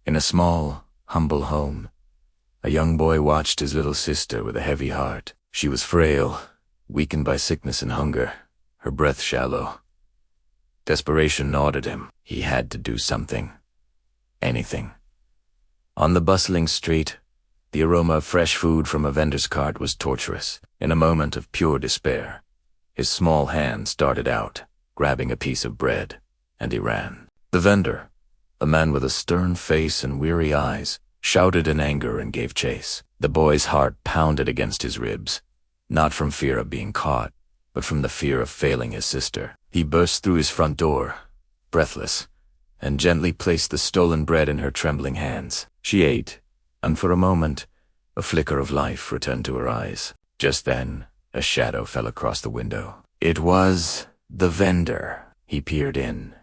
In a small, humble home, a young boy watched his little sister with a heavy heart. She was frail, weakened by sickness and hunger, her breath shallow. Desperation gnawed at him. He had to do something. Anything. On the bustling street, the aroma of fresh food from a vendor's cart was torturous. In a moment of pure despair, his small hand started out, grabbing a piece of bread, and he ran. The vendor, a man with a stern face and weary eyes, shouted in anger and gave chase. The boy's heart pounded against his ribs, not from fear of being caught, but from the fear of failing his sister. He burst through his front door, breathless, and gently placed the stolen bread in her trembling hands. She ate, and for a moment, a flicker of life returned to her eyes. Just then, a shadow fell across the window. It was the vendor. He peered in,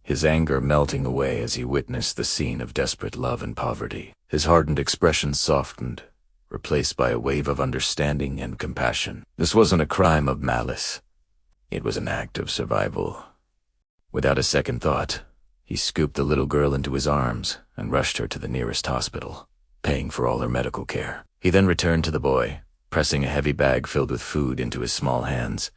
his anger melting away as he witnessed the scene of desperate love and poverty. His hardened expression softened, replaced by a wave of understanding and compassion. This wasn't a crime of malice. It was an act of survival. Without a second thought, he scooped the little girl into his arms and rushed her to the nearest hospital, paying for all her medical care. He then returned to the boy, pressing a heavy bag filled with food into his small hands,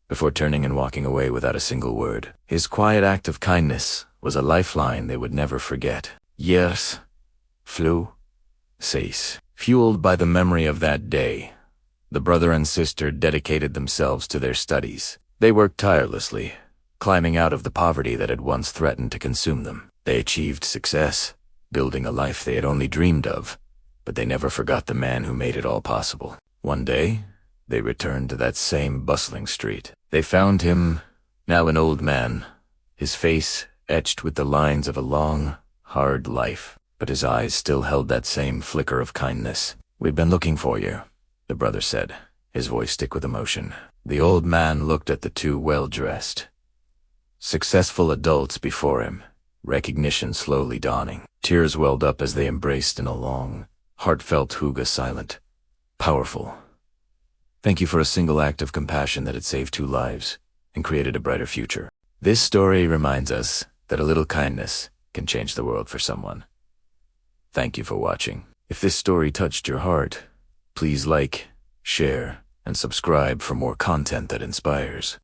before turning and walking away without a single word. His quiet act of kindness was a lifeline they would never forget. Years flew, cease. Fueled by the memory of that day, the brother and sister dedicated themselves to their studies. They worked tirelessly, climbing out of the poverty that had once threatened to consume them. They achieved success, building a life they had only dreamed of, but they never forgot the man who made it all possible. One day, they returned to that same bustling street. They found him, now an old man, his face etched with the lines of a long, hard life, but his eyes still held that same flicker of kindness. "We've been looking for you," the brother said, his voice thick with emotion. The old man looked at the two well-dressed, successful adults before him, recognition slowly dawning. Tears welled up as they embraced in a long, heartfelt hygge, silent, powerful. "Thank you for a single act of compassion that had saved 2 lives and created a brighter future." This story reminds us that a little kindness can change the world for someone. Thank you for watching. If this story touched your heart, please like, share, and subscribe for more content that inspires.